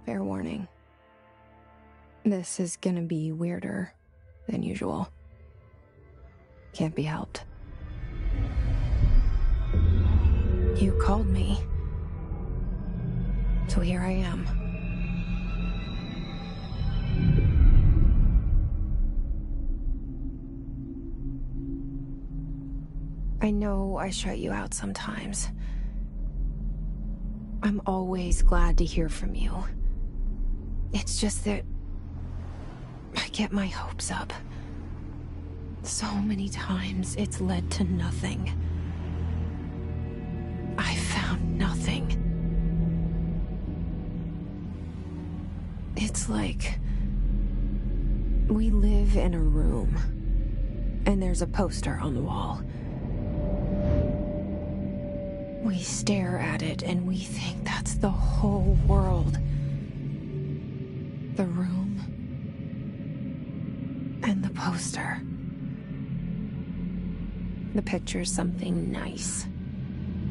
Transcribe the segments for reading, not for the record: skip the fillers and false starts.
Fair warning. This is gonna be weirder than usual. Can't be helped. You called me. So here I am. I know I shut you out sometimes. I'm always glad to hear from you. It's just that I get my hopes up. So many times it's led to nothing. I found nothing. It's like we live in a room, and there's a poster on the wall. We stare at it and we think that's the whole world. The room and the poster. The picture's something nice.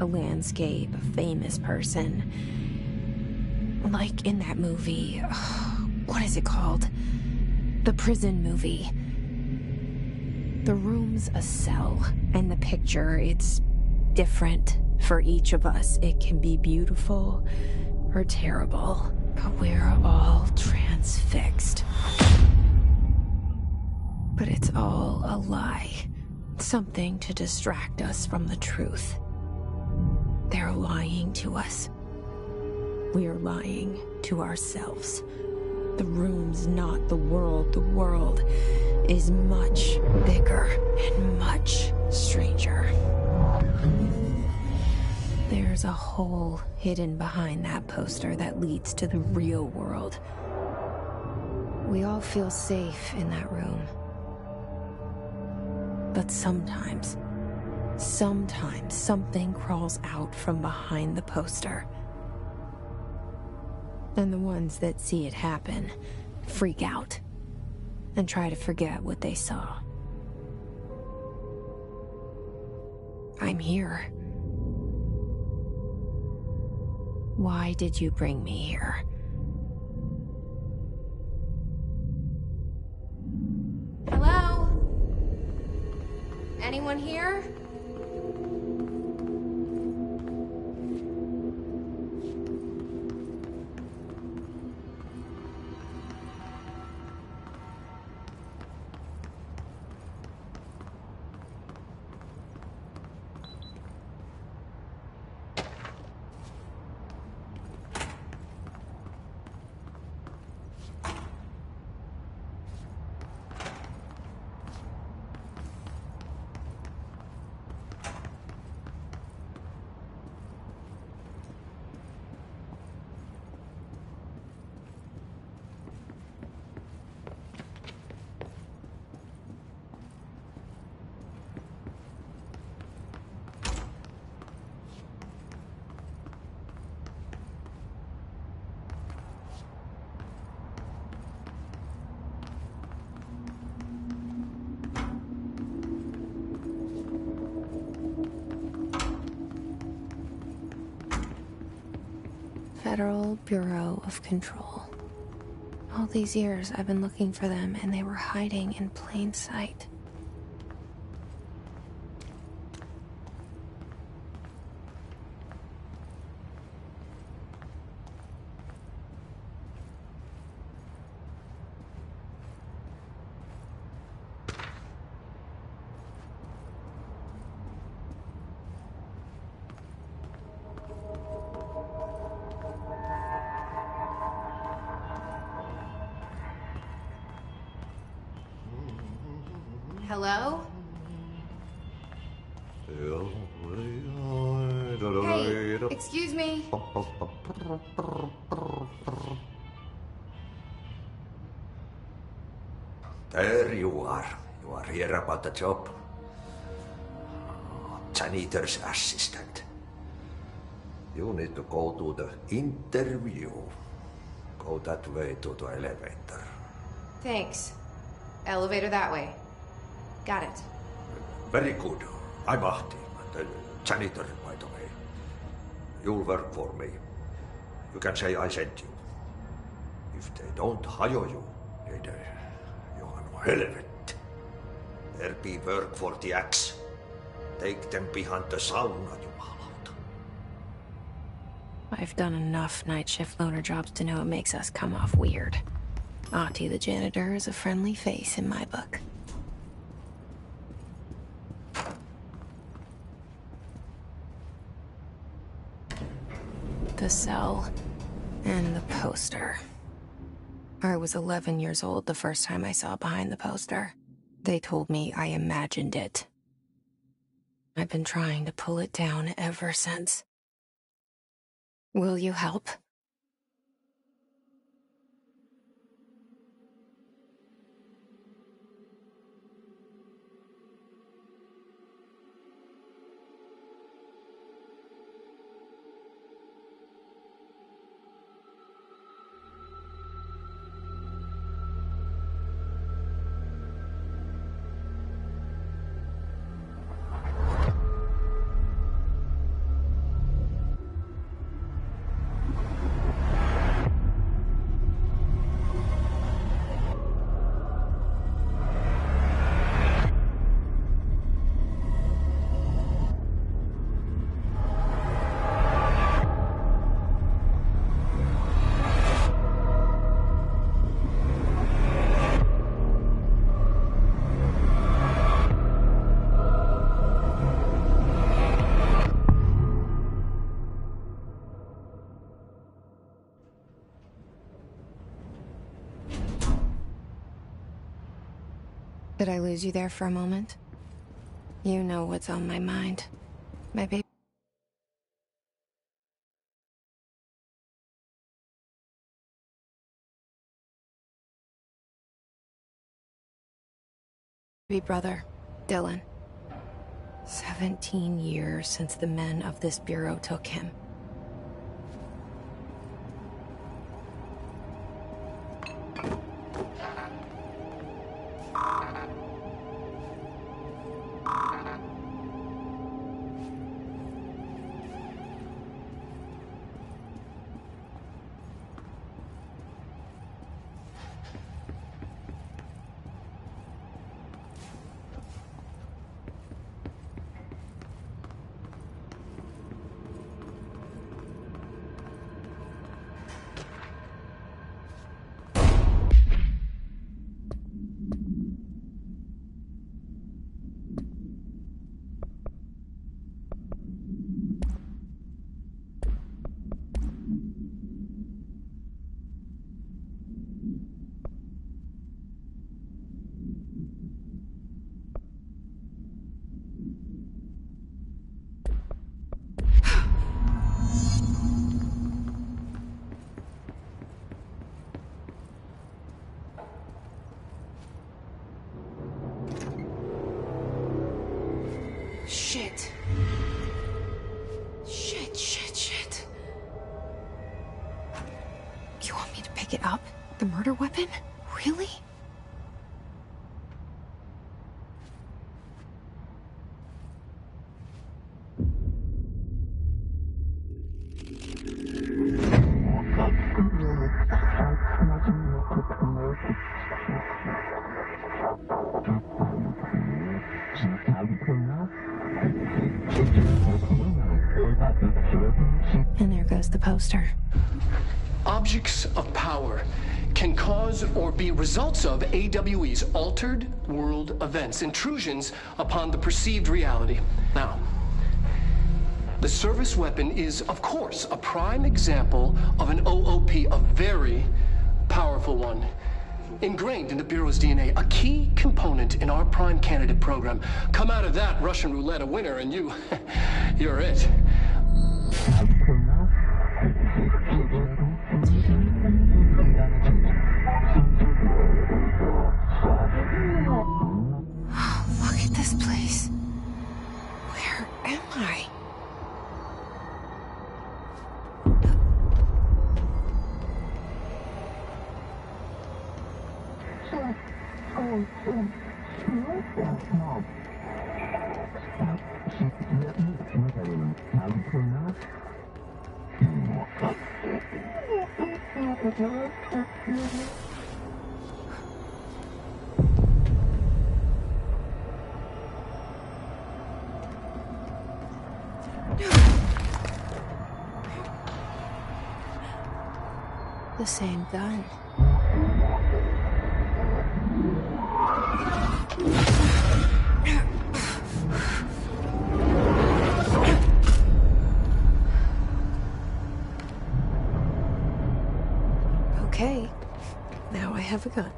A landscape, a famous person. Like in that movie, what is it called? The prison movie. The room's a cell, and the picture, it's different for each of us. It can be beautiful or terrible, but we're all transfixed. But it's all a lie. Something to distract us from the truth. They're lying to us. We're lying to ourselves. The room's not the world. The world is much bigger and much stranger. There's a hole hidden behind that poster that leads to the real world. We all feel safe in that room. But sometimes something crawls out from behind the poster. And the ones that see it happen freak out and try to forget what they saw. I'm here. Why did you bring me here? Hello? Anyone here? Federal Bureau of Control. All these years I've been looking for them, and they were hiding in plain sight. Hello? Hey, excuse me. There you are. You are here about the job. Janitor's assistant. You need to go to the interview. Go that way to the elevator. Thanks. Elevator that way. Got it. Very good. I'm Ahti, the janitor, by the way. You'll work for me. You can say I sent you. If they don't hire you, either Johan helvet. There be work for the axe. Take them behind the sauna, jumalauta. I've done enough night shift loner jobs to know it makes us come off weird. Ahti the janitor is a friendly face in my book. The cell and the poster. I was 11 years old the first time I saw behind the poster. They told me I imagined it. I've been trying to pull it down ever since. Will you help? Did I lose you there for a moment? You know what's on my mind. My baby brother, Dylan. 17 years since the men of this bureau took him. Shit. Shit. You want me to pick it up? The murder weapon? Really? And there goes the poster. Objects of power can cause or be results of AWE's altered world events, intrusions upon the perceived reality. Now, the service weapon is, of course, a prime example of an OOP, a very powerful one. Ingrained in the Bureau's DNA, a key component in our prime candidate program. Come out of that Russian roulette a winner and you're it. Look at this place. Where am I? The same gun. Okay, now I have a gun.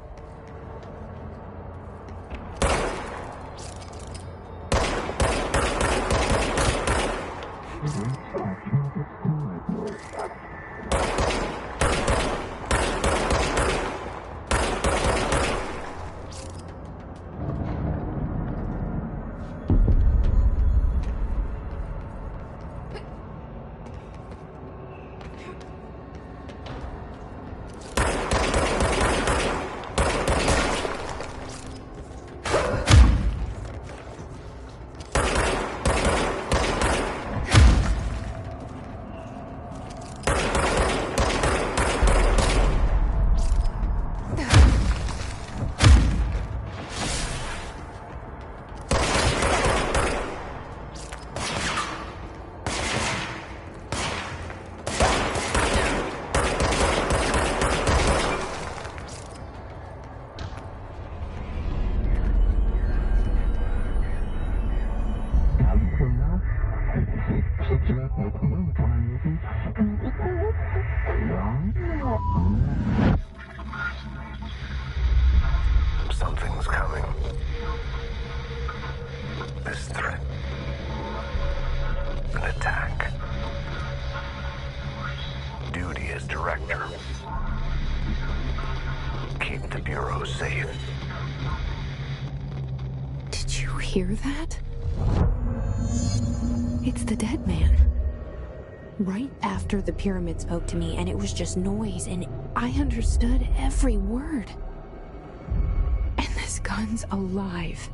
Something's coming. This threat. An attack. Duty as director. Keep the Bureau safe. Did you hear that? It's the dead man. Right after the pyramid spoke to me, and it was just noise, and I understood every word. And this gun's alive.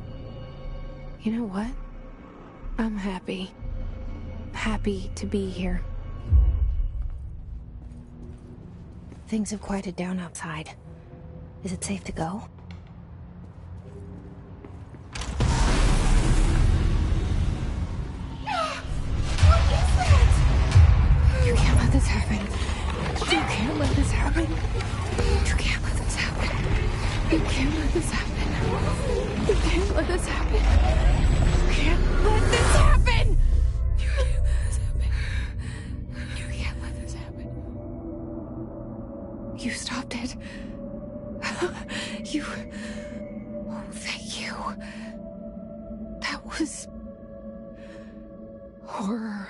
You know what? I'm happy. Happy to be here. Things have quieted down outside. Is it safe to go? You can't let this happen. You can't let this happen. You can't let this happen. You can't let this happen. You can't let this happen. You can't let this happen. You can't let this happen. You can't let this happen. You stopped it. You... Oh, thank you. That was... horror.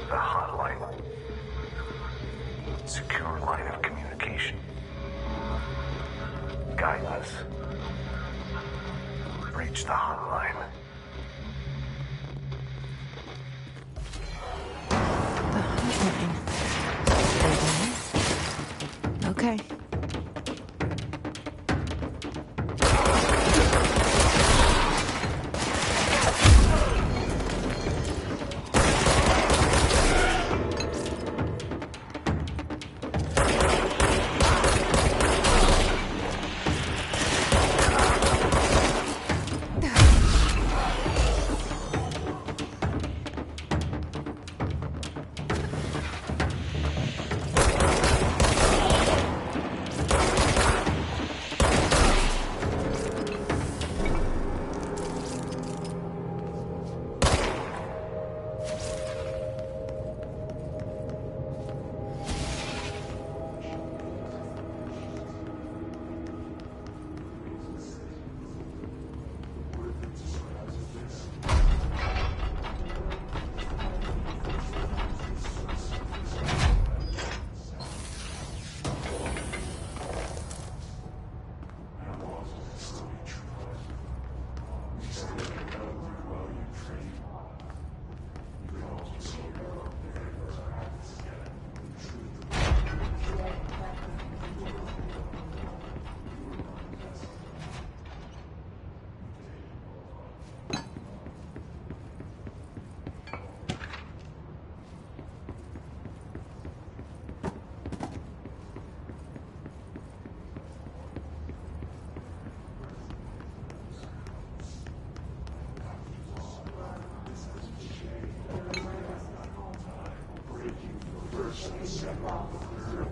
The hotline. Secure line of communication. Guidance. Reach the hotline. The hotline. Okay.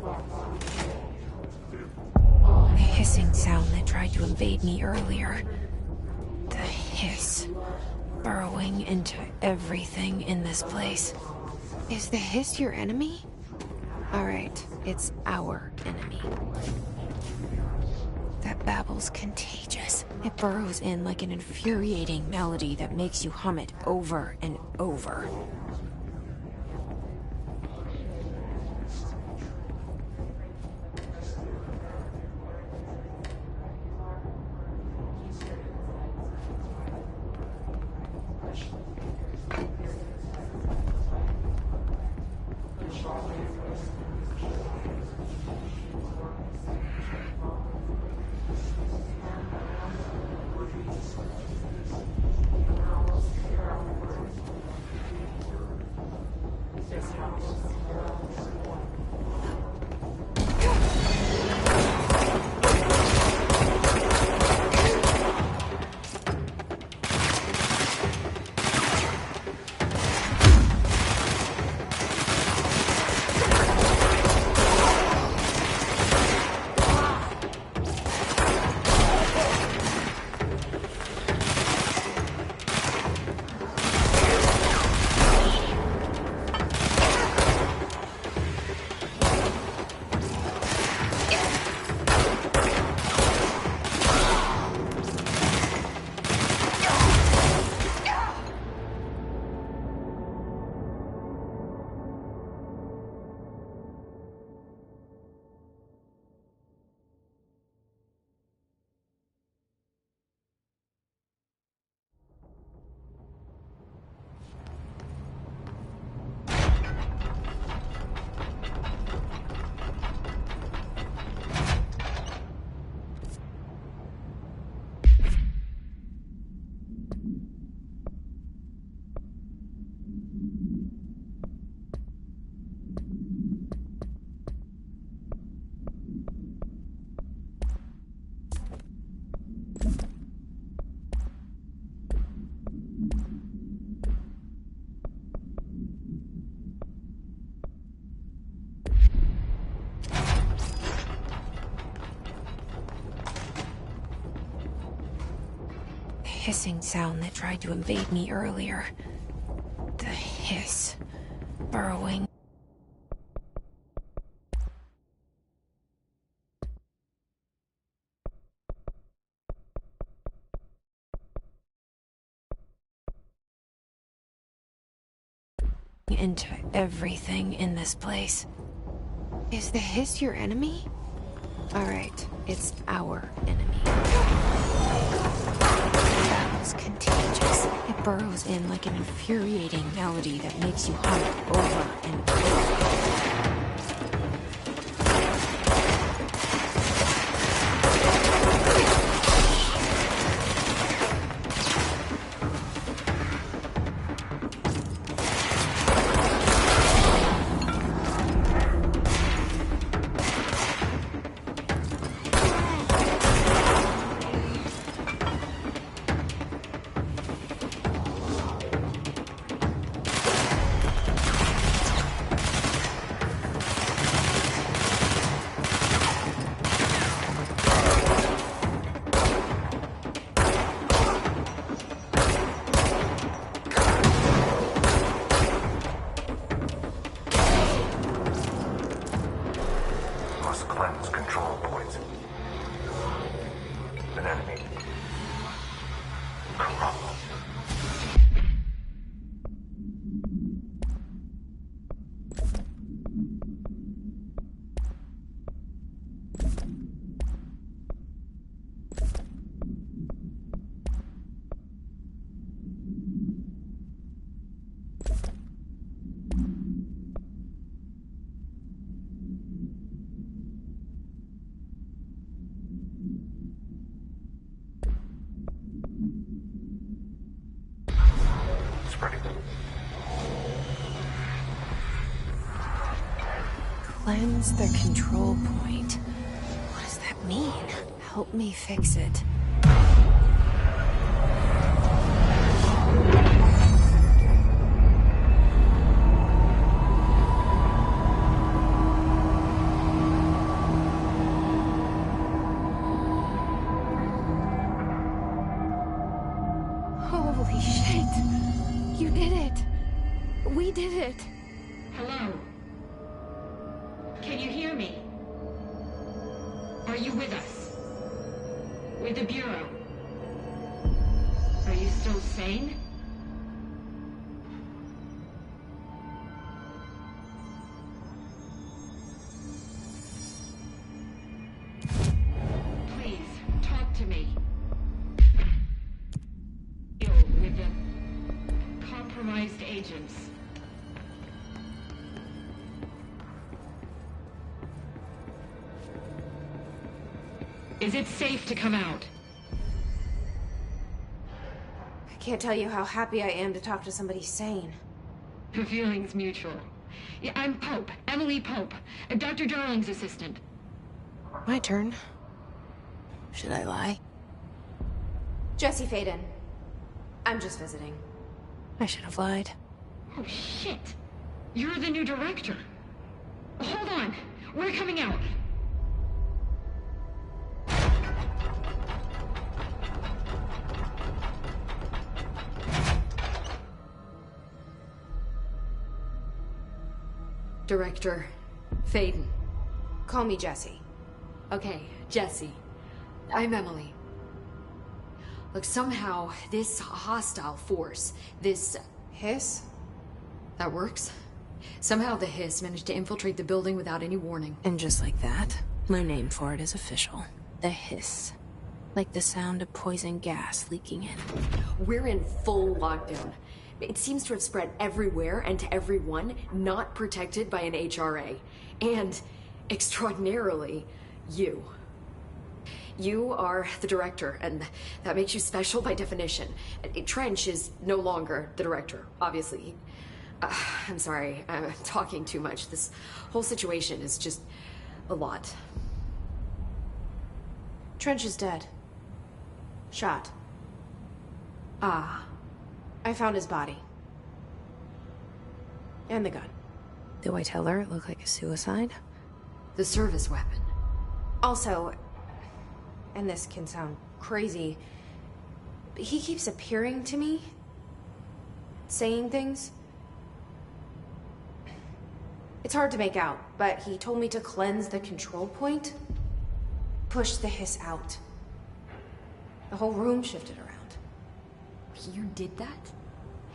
The hissing sound that tried to invade me earlier. The hiss. Burrowing into everything in this place. Is the hiss your enemy? Alright, it's our enemy. That babble's contagious. It burrows in like an infuriating melody that makes you hum it over and over. Hissing sound that tried to invade me earlier. The hiss. Burrowing. Into everything in this place. Is the hiss your enemy? Alright, it's our enemy. Battle's contagious. It burrows in like an infuriating melody that makes you hum it over and over. Cleanse control points. An enemy. Corrupt. Cleanse the control point. What does that mean? Help me fix it. Shit. You did it. We did it. Hello? Can you hear me? Are you with us? With the Bureau? Are you still sane? Please, talk to me. Deal with the compromised agents. Is it safe to come out? I can't tell you how happy I am to talk to somebody sane. The feeling's mutual. Yeah, I'm Pope, Emily Pope, Dr. Darling's assistant. My turn. Should I lie? Jesse Faden. I'm just visiting. I should have lied. Oh, shit. You're the new director. Hold on. We're coming out. Director Faden. Call me Jesse. Okay, Jesse. I'm Emily. Look, somehow this hostile force, this... Hiss? That works? Somehow the hiss managed to infiltrate the building without any warning. And just like that, my name for it is official. The hiss. Like the sound of poison gas leaking in. We're in full lockdown. It seems to have spread everywhere and to everyone not protected by an HRA. And, extraordinarily, you. You are the director, and that makes you special by definition. Trench is no longer the director, obviously. I'm sorry, I'm talking too much. This whole situation is just a lot. Trench is dead. Shot. Ah. I found his body. And the gun. Do I tell her it looked like a suicide? The service weapon. Also, and this can sound crazy, but he keeps appearing to me, saying things. It's hard to make out, but he told me to cleanse the control point, push the hiss out. The whole room shifted around. You did that?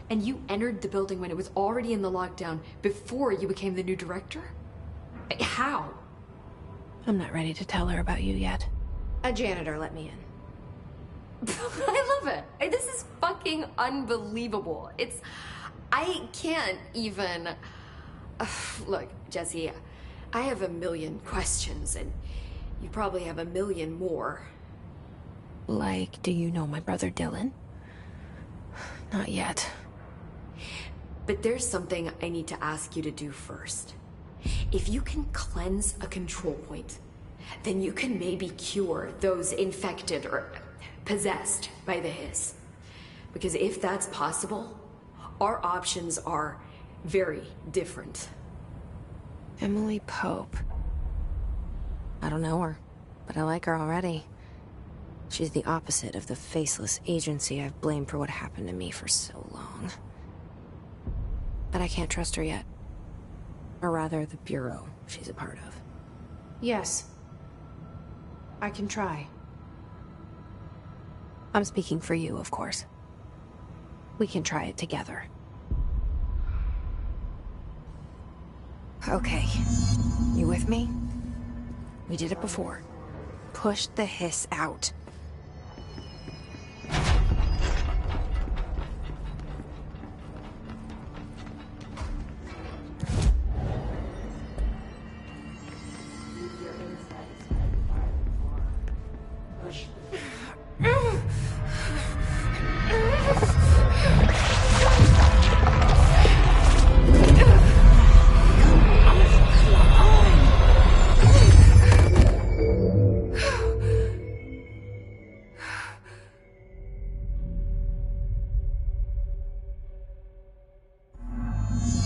And you entered the building when it was already in the lockdown before you became the new director? How? I'm not ready to tell her about you yet. A janitor let me in. I love it. This is fucking unbelievable. I can't even... Look, Jesse, I have a million questions, and you probably have a million more. Like, do you know my brother Dylan? Not yet. But there's something I need to ask you to do first. If you can cleanse a control point, then you can maybe cure those infected or possessed by the hiss. Because if that's possible, our options are very different. Emily Pope. I don't know her, but I like her already. She's the opposite of the faceless agency I've blamed for what happened to me for so long. But I can't trust her yet. Or rather, the Bureau she's a part of. Yes. I can try. I'm speaking for you, of course. We can try it together. Okay. You with me? We did it before. Push the hiss out.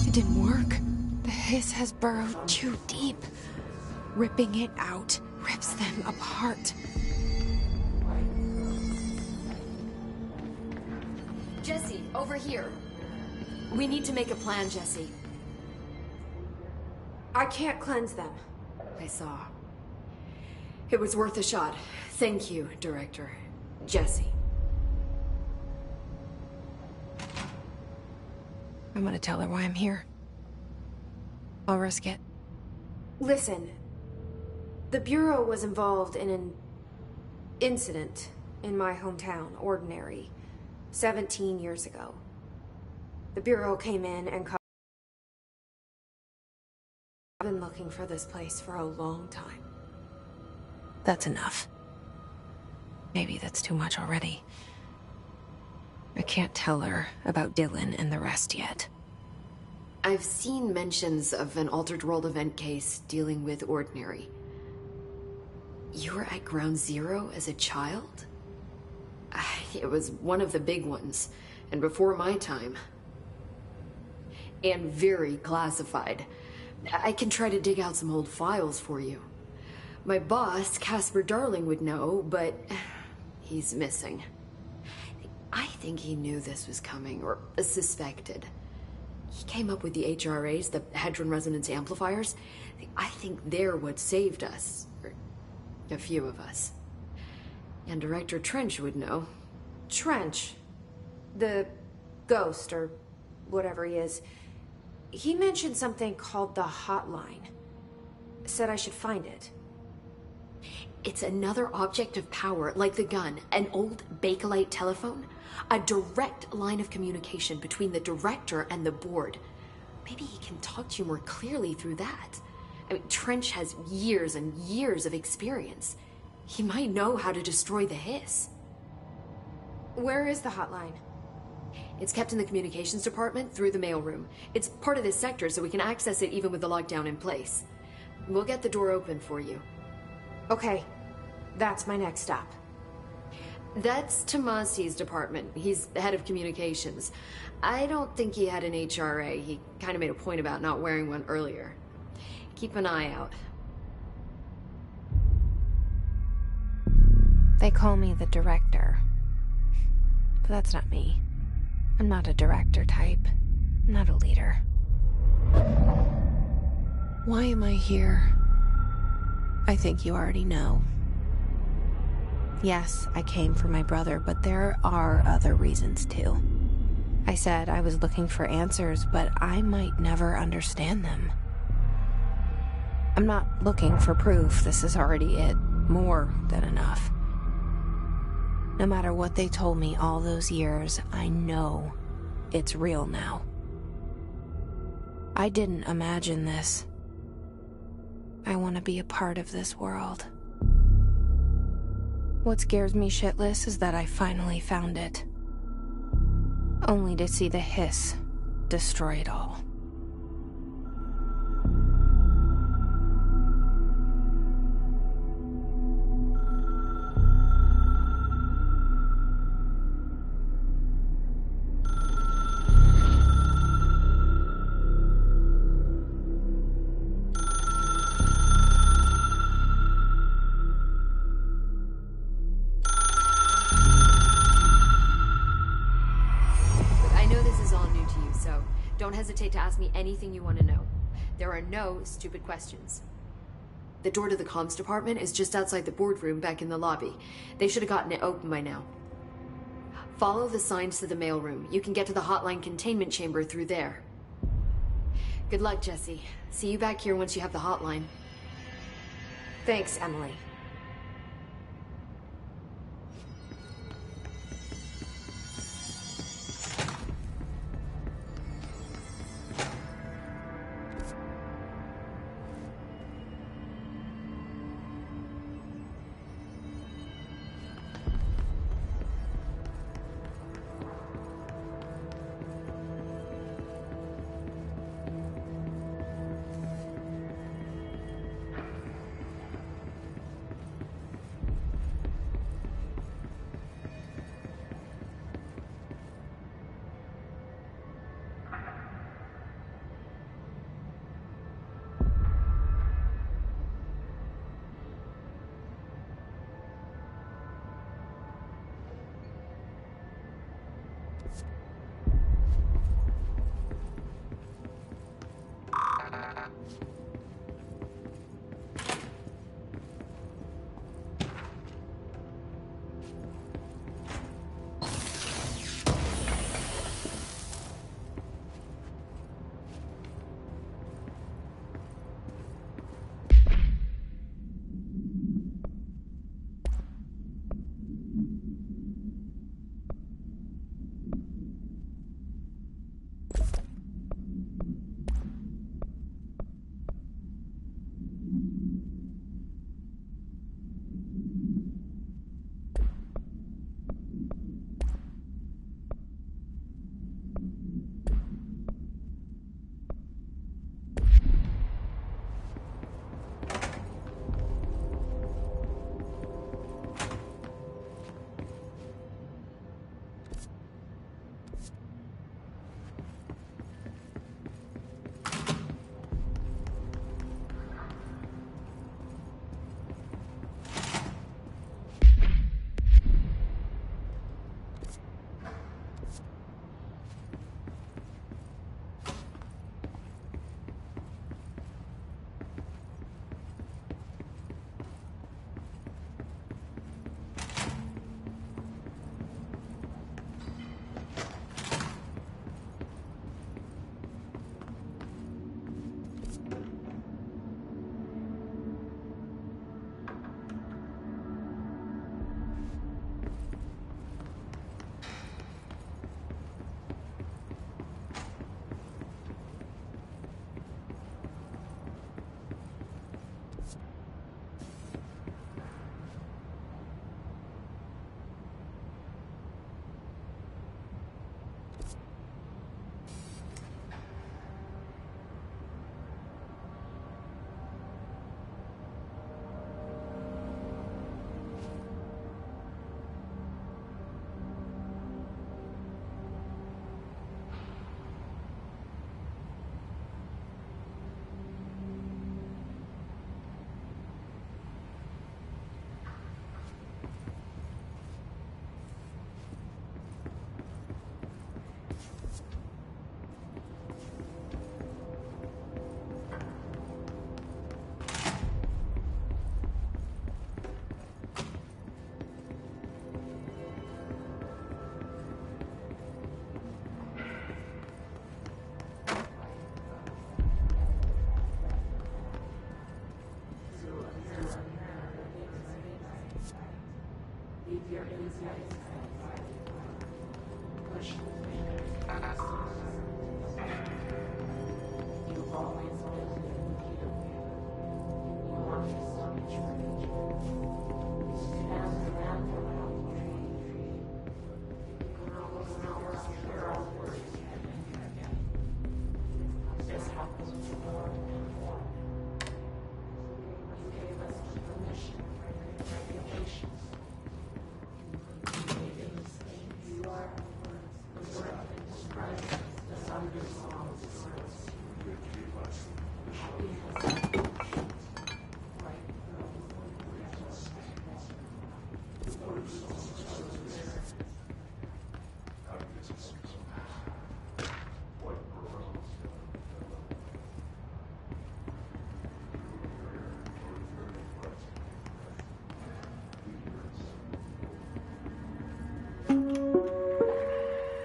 It didn't work. The hiss has burrowed too deep. Ripping it out rips them apart. Jesse, Over here. We need to make a plan, Jesse. I can't cleanse them. I saw. It was worth a shot. Thank you, Director. Jesse. I'm gonna tell her why I'm here. I'll risk it. Listen. The Bureau was involved in an incident in my hometown, Ordinary, 17 years ago. The Bureau came in and I've been looking for this place for a long time. That's enough. Maybe that's too much already. I can't tell her about Dylan and the rest yet. I've seen mentions of an Altered World event case dealing with Ordinary. You were at Ground Zero as a child? It was one of the big ones, and before my time. And very classified. I can try to dig out some old files for you. My boss, Casper Darling, would know, but he's missing. I think he knew this was coming, or suspected. He came up with the HRAs, the Hadron Resonance Amplifiers. I think they're what saved us. Or a few of us. And Director Trench would know. Trench? The ghost, or whatever he is. He mentioned something called the Hotline. Said I should find it. It's another object of power, like the gun, an old Bakelite telephone. A direct line of communication between the director and the board. Maybe he can talk to you more clearly through that. I mean, Trench has years and years of experience. He might know how to destroy the Hiss. Where is the hotline? It's kept in the communications department through the mailroom. It's part of this sector, so we can access it even with the lockdown in place. We'll get the door open for you. Okay, that's my next stop. That's Tomasi's department. He's the head of communications. I don't think he had an HRA. He kind of made a point about not wearing one earlier. Keep an eye out. They call me the director. But that's not me. I'm not a director type. I'm not a leader. Why am I here? I think you already know. Yes, I came for my brother, but there are other reasons too. I said I was looking for answers, but I might never understand them. I'm not looking for proof. This is already it. More than enough. No matter what they told me all those years, I know it's real now. I didn't imagine this. I want to be a part of this world. What scares me shitless is that I finally found it. Only to see the Hiss destroy it all. Don't hesitate to ask me anything you want to know. There are no stupid questions. The door to the comms department is just outside the boardroom back in the lobby. They should have gotten it open by now. Follow the signs to the mailroom. You can get to the hotline containment chamber through there. Good luck, Jesse. See you back here once you have the hotline. Thanks, Emily.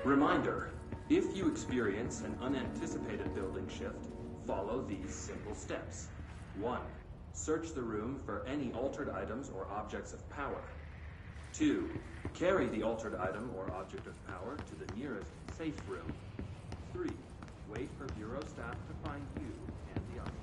Reminder, if you experience an unanticipated building shift, follow these simple steps. 1. Search the room for any altered items or objects of power. 2. Carry the altered item or object of power to the nearest safe room. 3. Wait for Bureau staff to find you and the object.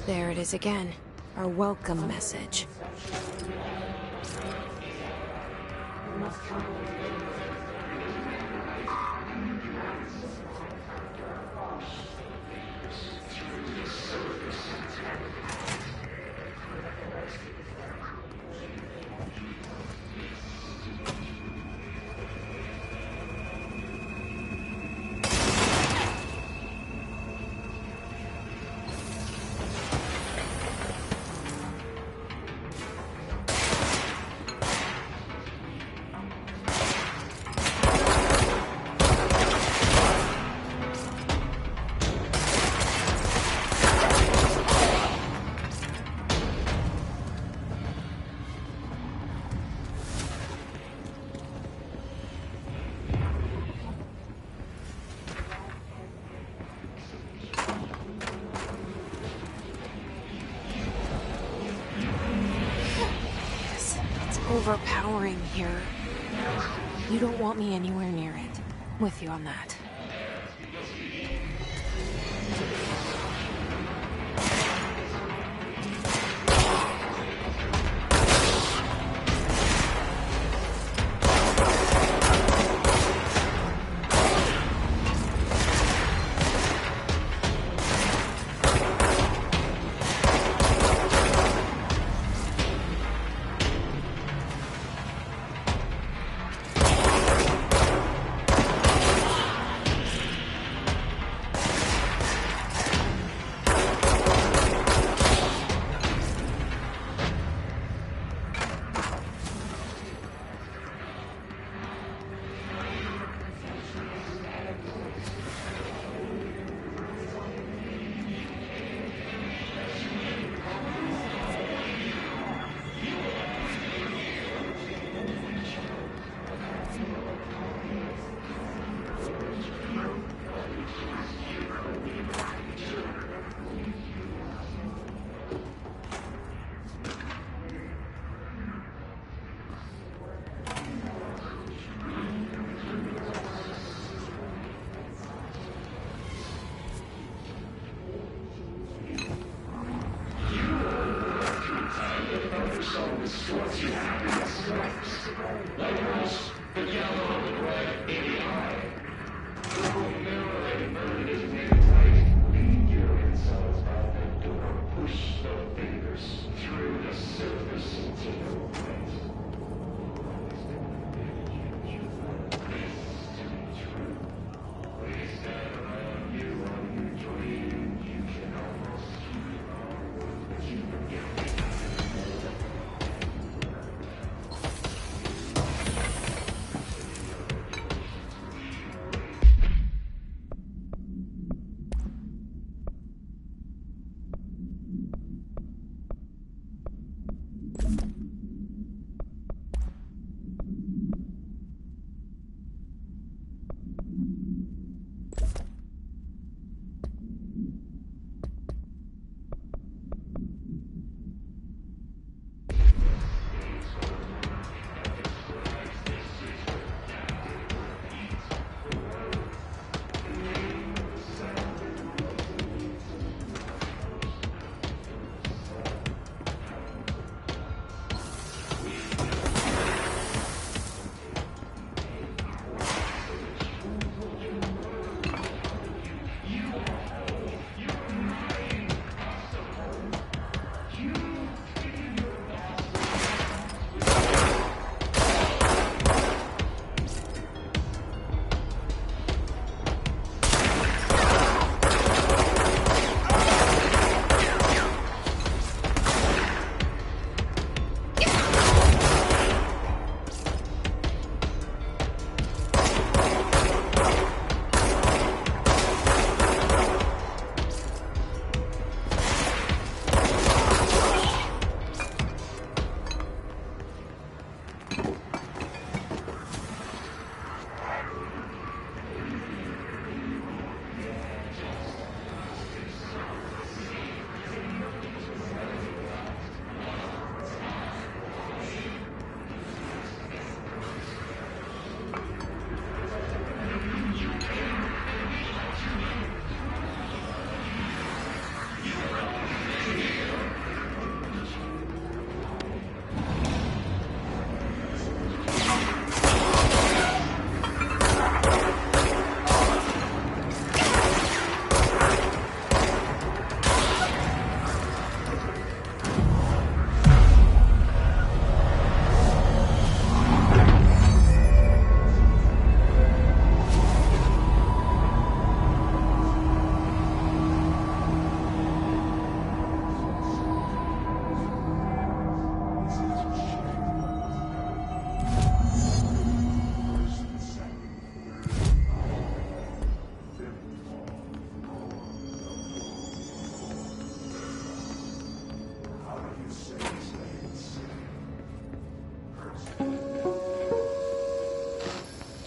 There it is again. Our welcome message. Overpowering here. You don't want me anywhere near it. With you on that.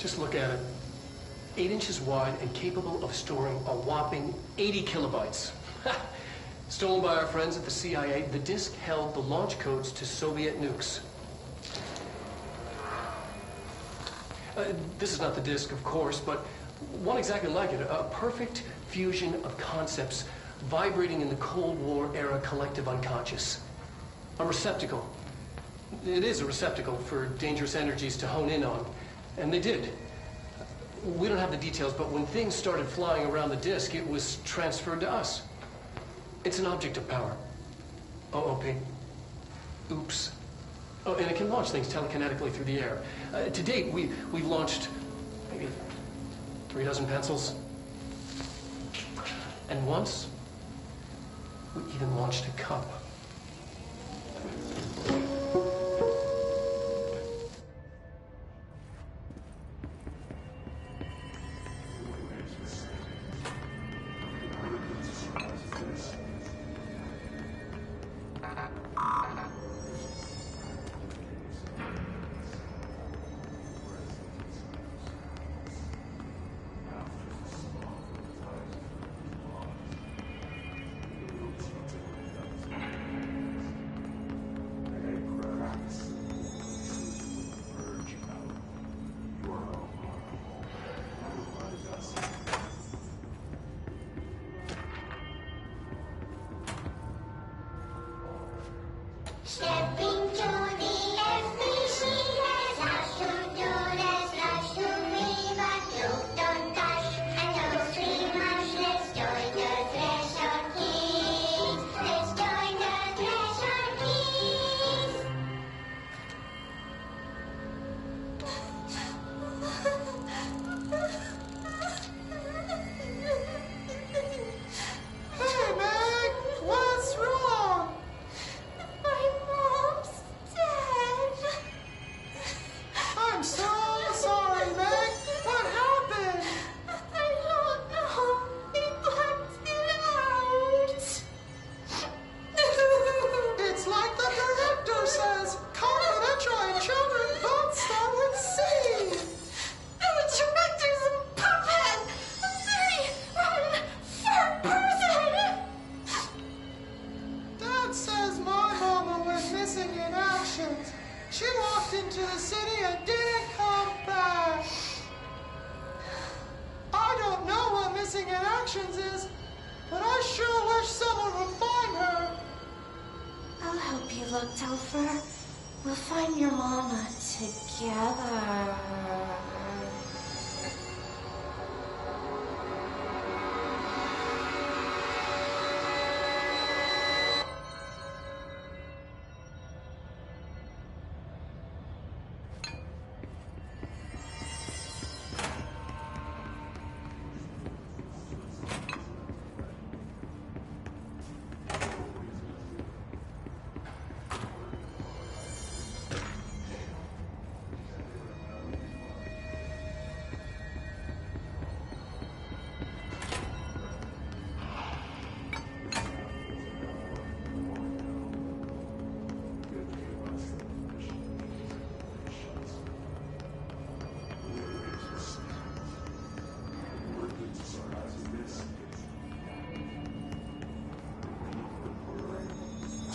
Just look at it. 8 inches wide and capable of storing a whopping 80 kilobytes. Stolen by our friends at the CIA, the disk held the launch codes to Soviet nukes. This is not the disk, of course, but one exactly like it. A perfect fusion of concepts vibrating in the Cold War era collective unconscious. A receptacle. It is a receptacle for dangerous energies to hone in on. And they did. We don't have the details, but when things started flying around the disk, it was transferred to us. It's an object of power. OOP. Oops. Oh, and it can launch things telekinetically through the air. To date, we've launched maybe 3 dozen pencils. And once, we even launched a cup. but I sure wish someone would find her. I'll help you look, Telfer. We'll find your mama together.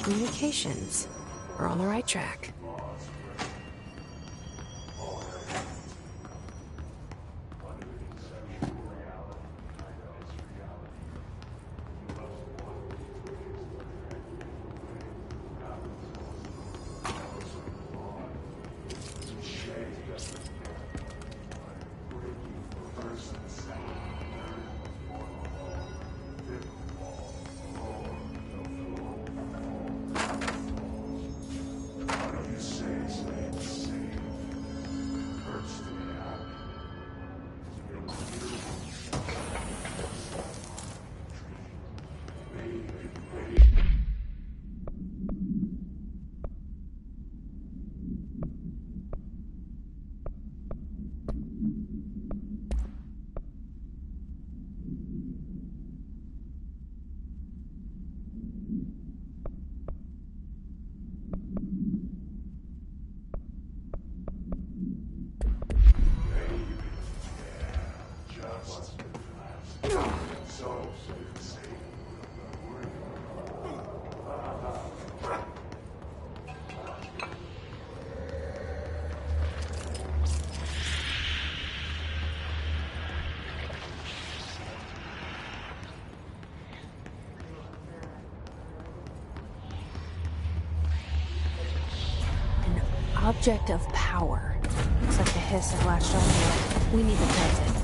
Communications. We're on the right track. Object of power. Looks like the hiss has latched on to it. We need to plant it.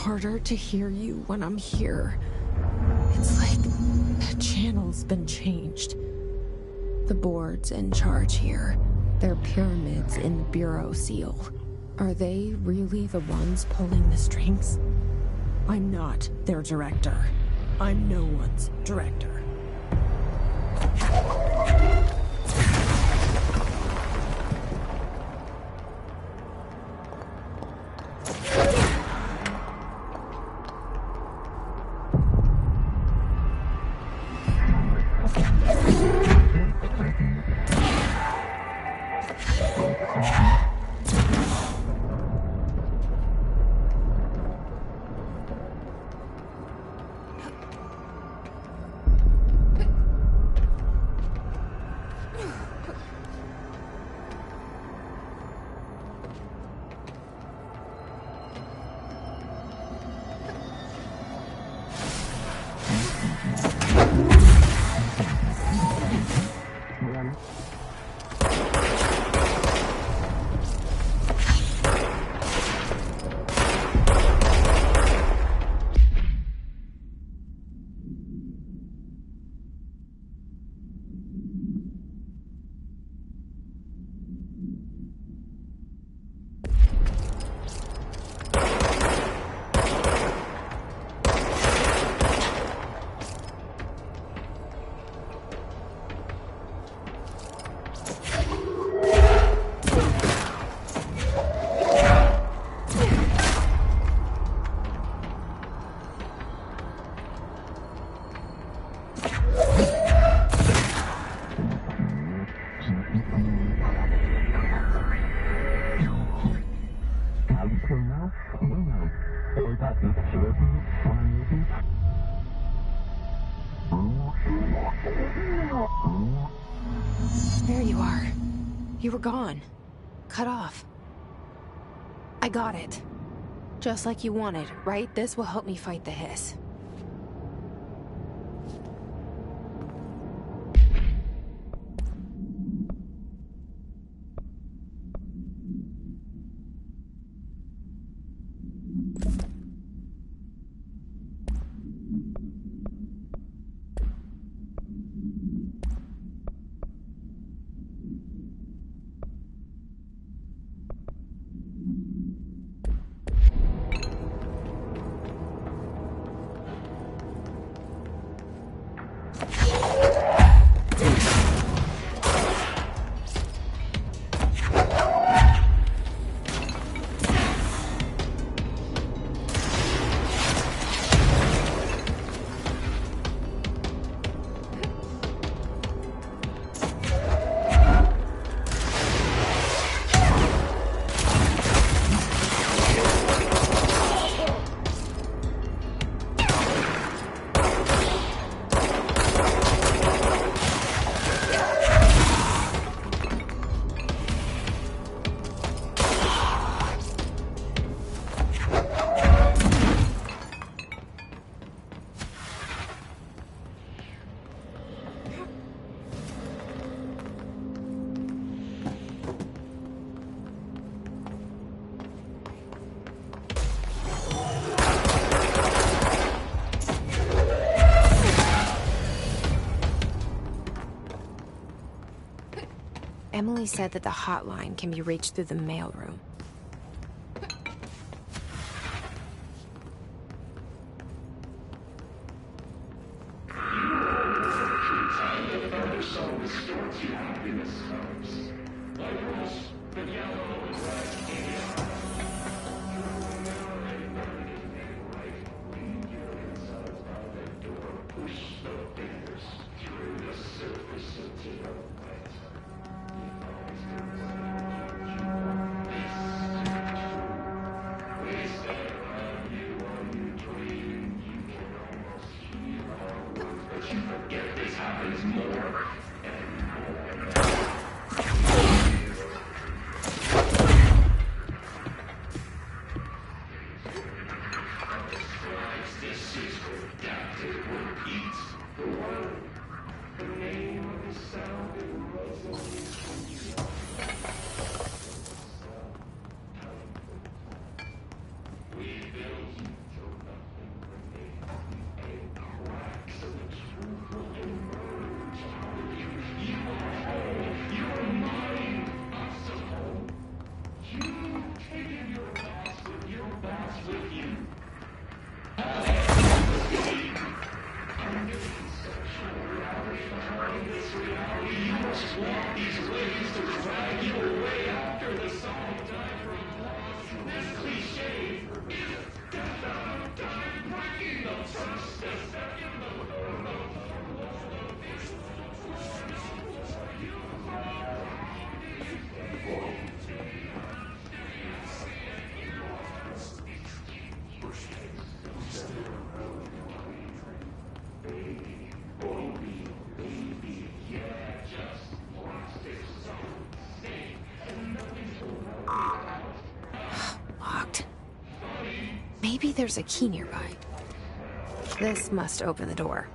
harder to hear you when I'm here. It's like the channel's been changed. The board's in charge here. They're pyramids in the Bureau seal. Are they really the ones pulling the strings? I'm not their director. I'm no one's director. There you are. You were gone. Cut off. I got it. Just like you wanted, right? This will help me fight the hiss. Emily said that the hotline can be reached through the mailroom. Maybe there's a key nearby. This must open the door.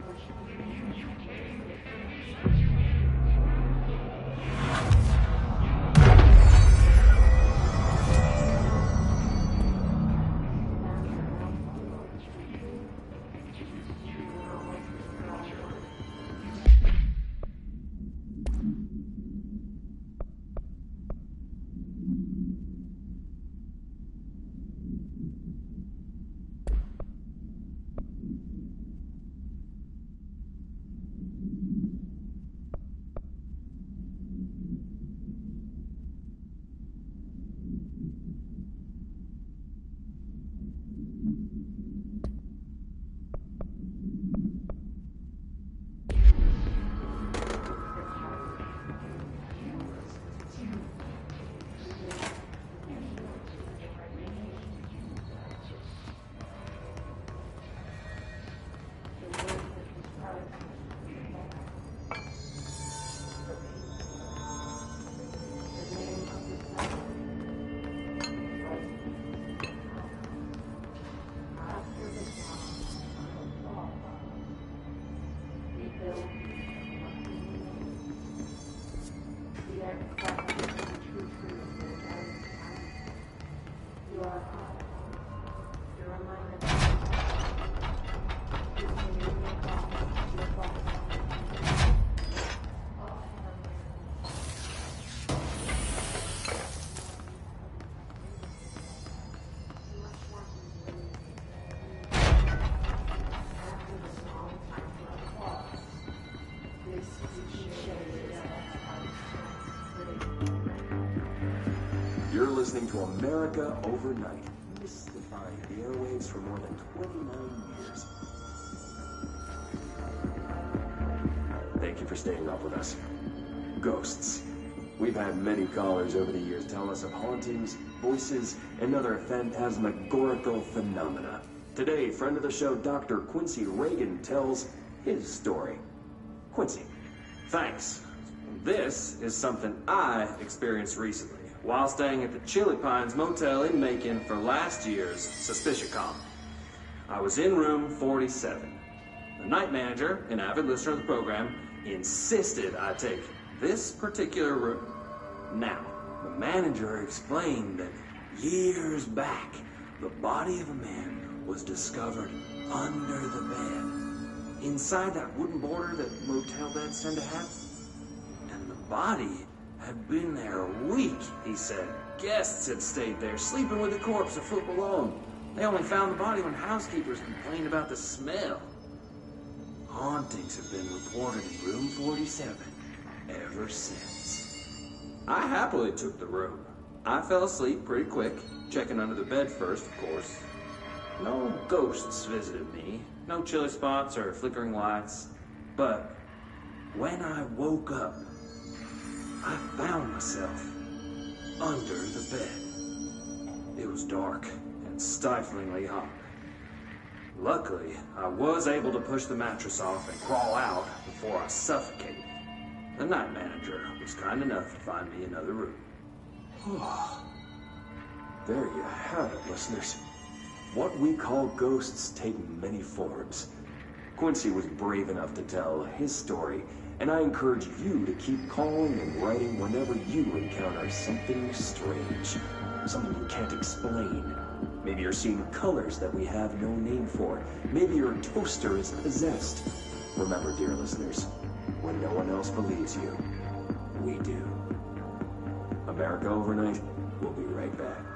You're listening to America Overnight, mystifying the airwaves for more than 29 years. Thank you for staying up with us. Ghosts. We've had many callers over the years tell us of hauntings, voices, and other phantasmagorical phenomena. Today, friend of the show, Dr. Quincy Reagan, tells his story. Quincy, thanks. This is something I experienced recently while staying at the Chili Pines Motel in Macon for last year's SuspiciaCon. I was in room 47. The night manager, an avid listener of the program, insisted I take this particular room. Now, the manager explained that years back, the body of a man was discovered under the bed, inside that wooden border that motel beds tend to have. And the body had been there a week, he said. Guests had stayed there, sleeping with the corpse a foot below them. They only found the body when housekeepers complained about the smell. Hauntings have been reported in room 47 ever since. I happily took the room. I fell asleep pretty quick, checking under the bed first, of course. No ghosts visited me, no chilly spots or flickering lights. But when I woke up, I found myself under the bed. It was dark and stiflingly hot. Luckily, I was able to push the mattress off and crawl out before I suffocated. The night manager was kind enough to find me another room. There you have it, listeners. What we call ghosts take many forms. Quincy was brave enough to tell his story, and I encourage you to keep calling and writing whenever you encounter something strange, something you can't explain. Maybe you're seeing colors that we have no name for. Maybe your toaster is possessed. Remember, dear listeners, when no one else believes you, we do. America Overnight, we'll be right back.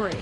Great.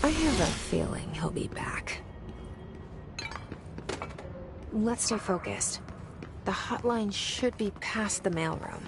I have a feeling he'll be back. Let's stay focused. The hotline should be past the mailroom.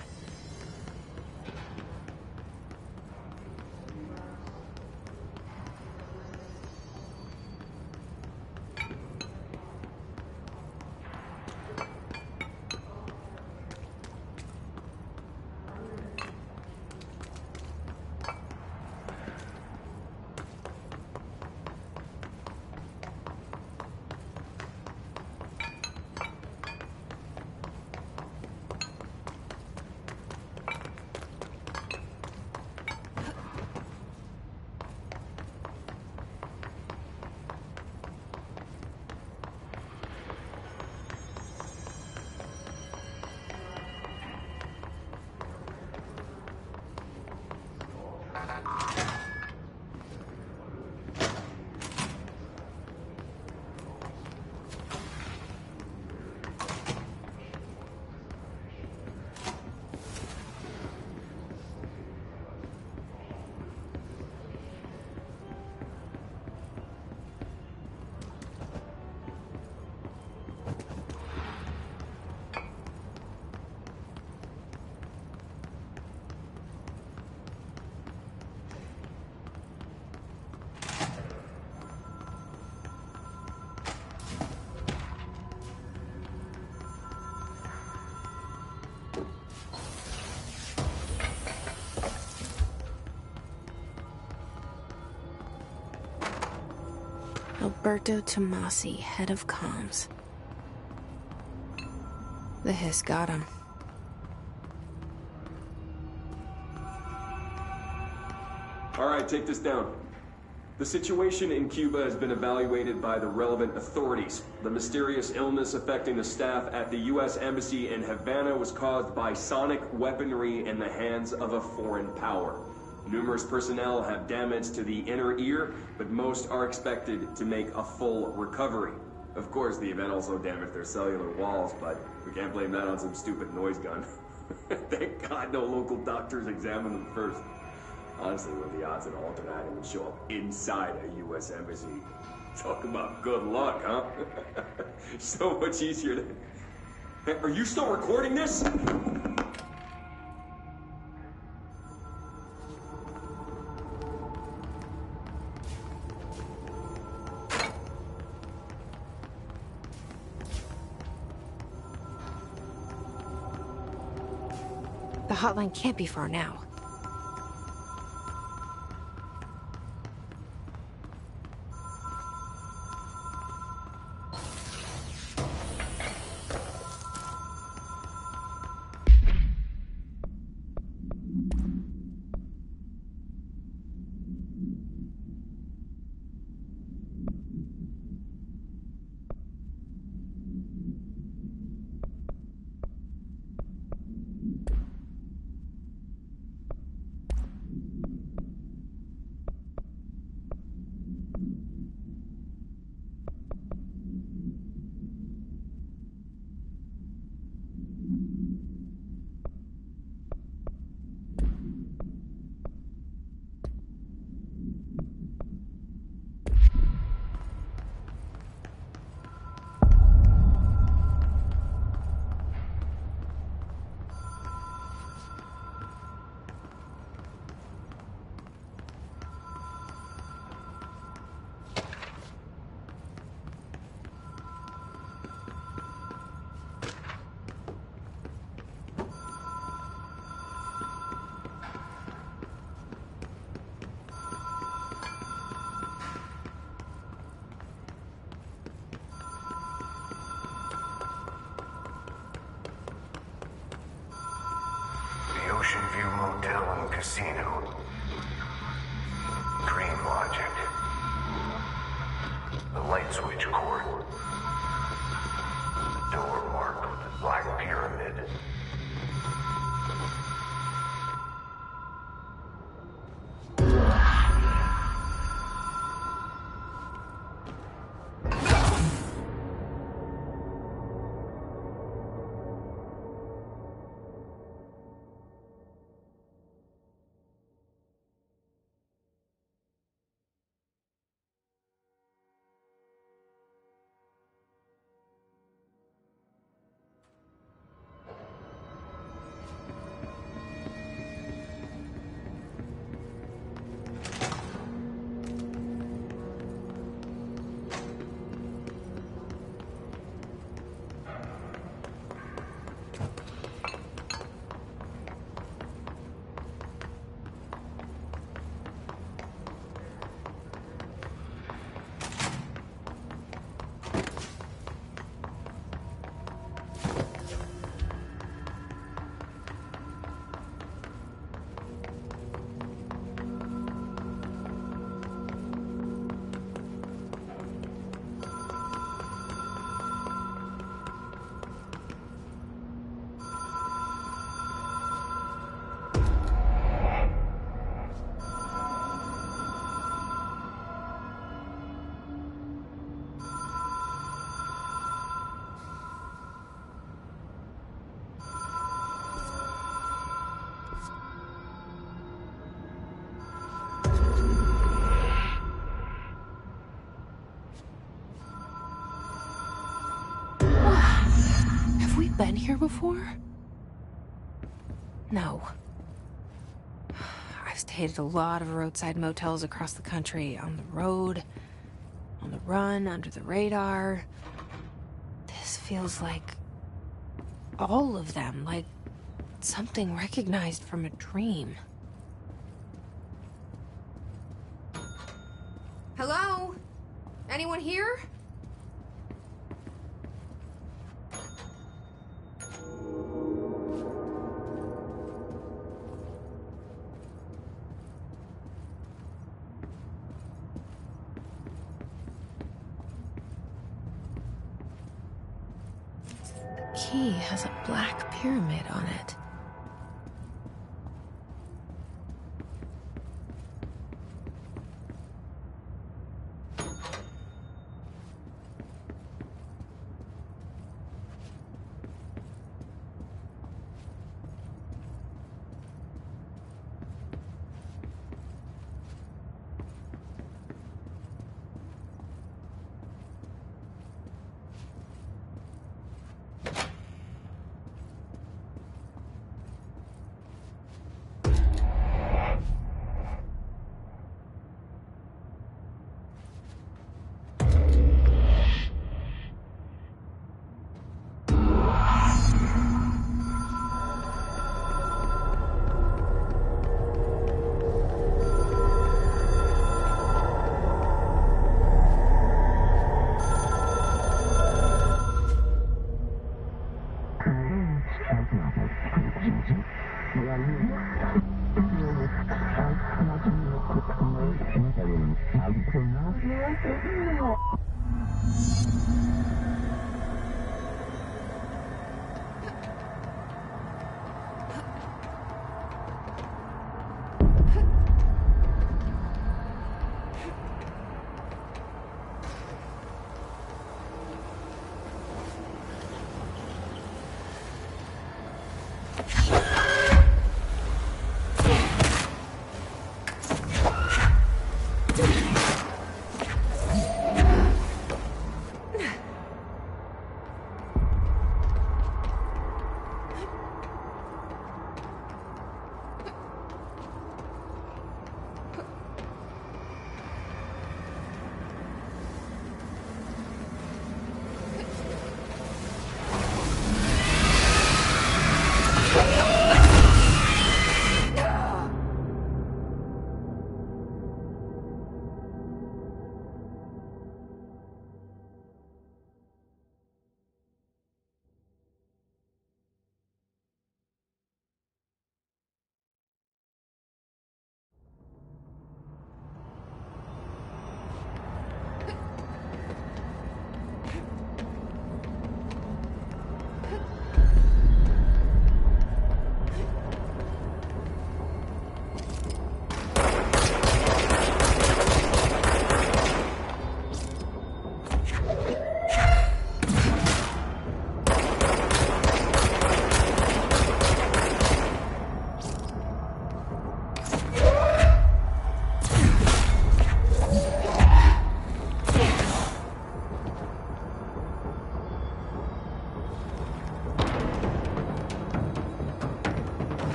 Alberto Tomasi, head of comms. The hiss got him. All right, take this down. The situation in Cuba has been evaluated by the relevant authorities. The mysterious illness affecting the staff at the U.S. Embassy in Havana was caused by sonic weaponry in the hands of a foreign power. Numerous personnel have damage to the inner ear, but most are expected to make a full recovery. Of course, the event also damaged their cellular walls, but we can't blame that on some stupid noise gun. Thank God no local doctors examined them first. Honestly, what are the odds that an alternate item would show up inside a U.S. embassy? Talk about good luck, huh? So much easier than... Hey, are you still recording this? The hotline can't be far now. Ocean View Motel and Casino. Dream Logic. The light switch cord. The door marked with the Black Pyramid. Been here before? No. I've stayed at a lot of roadside motels across the country, on the road, on the run, under the radar. This feels like all of them, like something recognized from a dream. Hello? Anyone here? Key has a black pyramid on it.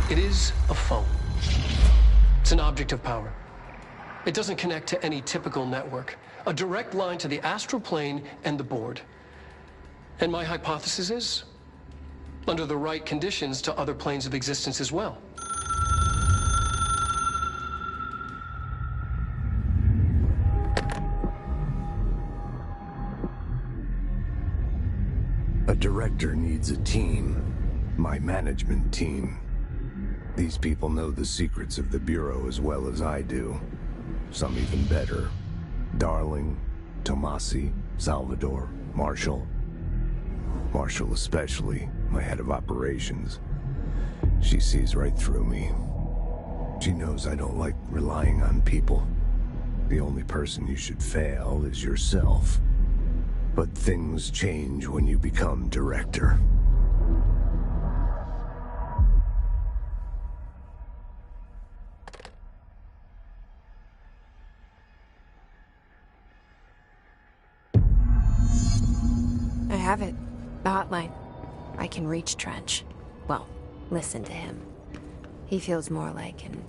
It is a phone. It's an object of power. It doesn't connect to any typical network. A direct line to the astral plane and the board. And my hypothesis is, under the right conditions, to other planes of existence as well. A director needs a team. My management team. These people know the secrets of the Bureau as well as I do. Some even better. Darling, Tomasi, Salvador, Marshall. Marshall especially, my head of operations. She sees right through me. She knows I don't like relying on people. The only person you should fail is yourself. But things change when you become director. I have it. The hotline. I can reach Trench. Well, listen to him. He feels more like an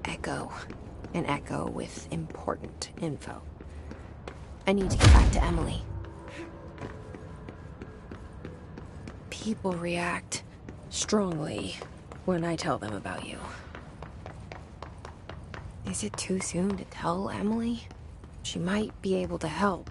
echo. An echo with important info. I need to get back to Emily. People react strongly when I tell them about you. Is it too soon to tell Emily? She might be able to help.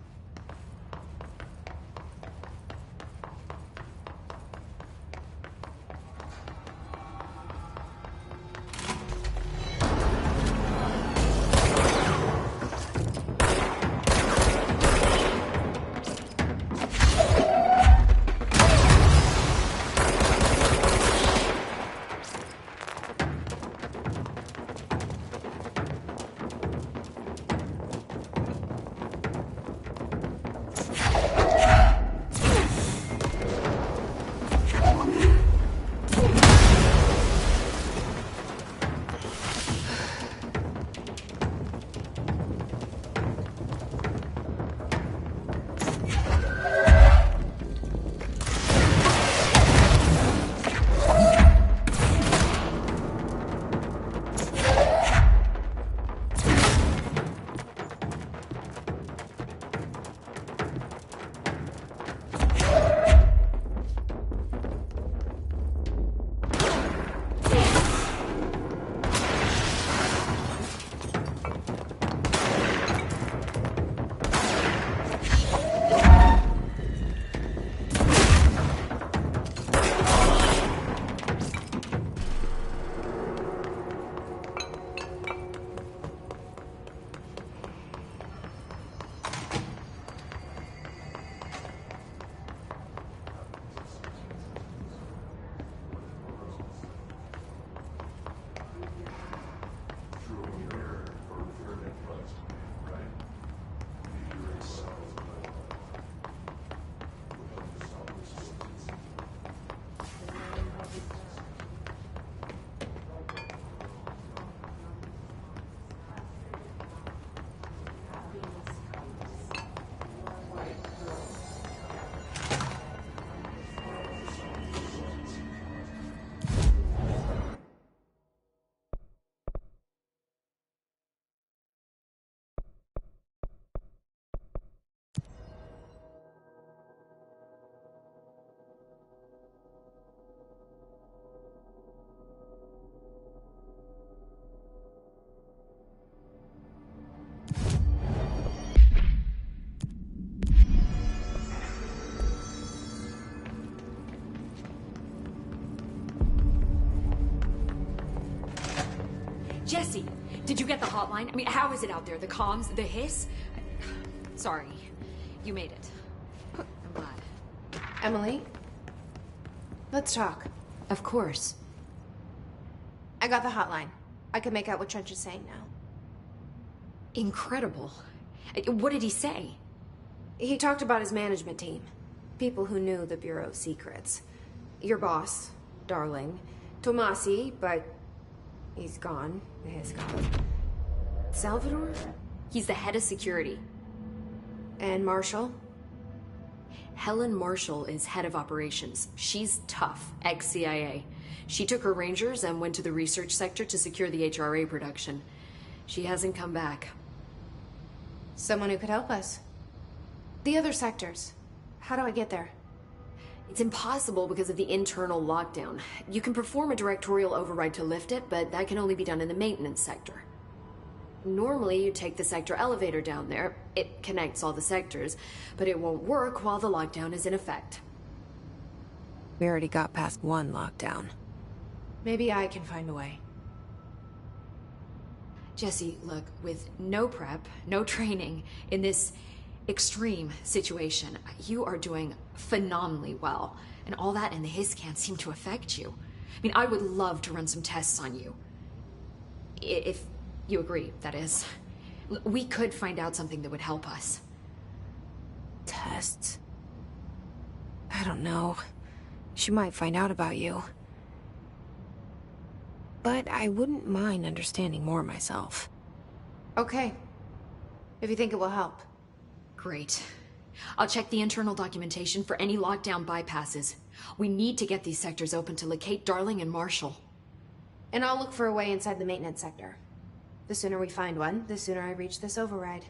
Jesse, did you get the hotline? I mean, how is it out there? The comms, the hiss? Sorry, you made it. I'm glad. Emily? Let's talk. Of course. I got the hotline. I can make out what Trench is saying now. Incredible. What did he say? He talked about his management team. People who knew the Bureau's secrets. Your boss, Darling. Tomasi, but he's gone. He's gone. Salvador? He's the head of security. And Marshall? Helen Marshall is head of operations. She's tough, ex-CIA. She took her Rangers and went to the research sector to secure the HRA production. She hasn't come back. Someone who could help us. The other sectors. How do I get there? It's impossible because of the internal lockdown. You can perform a directorial override to lift it, but that can only be done in the maintenance sector. Normally, you take the sector elevator down there. It connects all the sectors, but it won't work while the lockdown is in effect. We already got past one lockdown. Maybe I can find a way. Jesse, look, with no prep, no training, in this extreme situation, you are doing phenomenally well. And all that and the hiss can't seem to affect you. I mean, I would love to run some tests on you. If you agree, that is. We could find out something that would help us. Tests? I don't know. She might find out about you. But I wouldn't mind understanding more myself. Okay. If you think it will help. Great. I'll check the internal documentation for any lockdown bypasses. We need to get these sectors open to locate Darling and Marshall. And I'll look for a way inside the maintenance sector. The sooner we find one, the sooner I reach this override.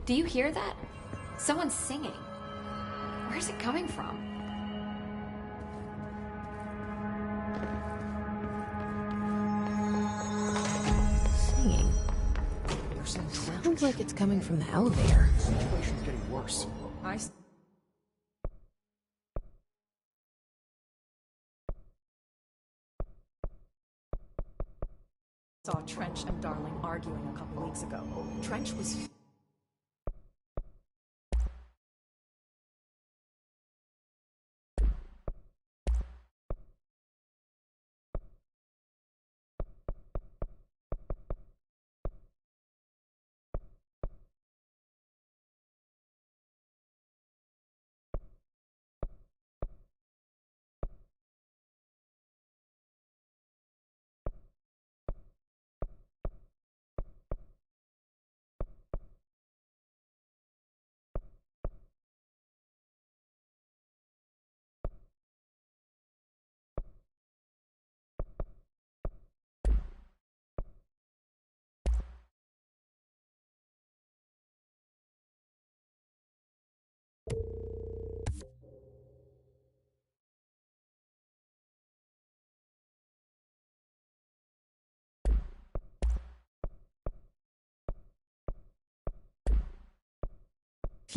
Do you hear that? Someone's singing. Where's it coming from? Singing. Sounds like it's coming from the elevator. The situation's getting worse. Saw Trench and Darling arguing a couple weeks ago. Trench was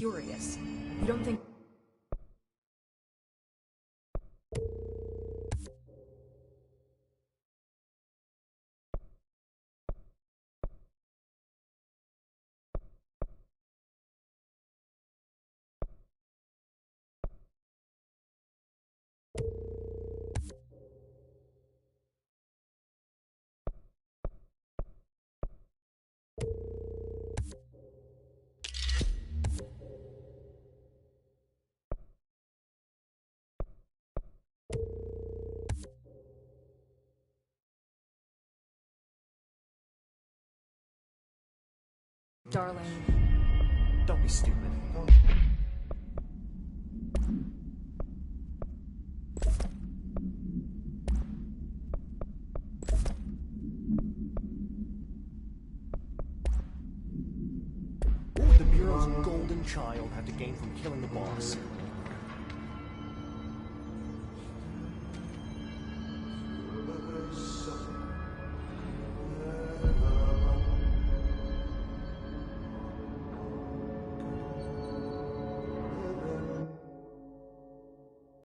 furious. You don't think... Darling. Don't be stupid. What would the Bureau's golden child have to gain from killing the boss?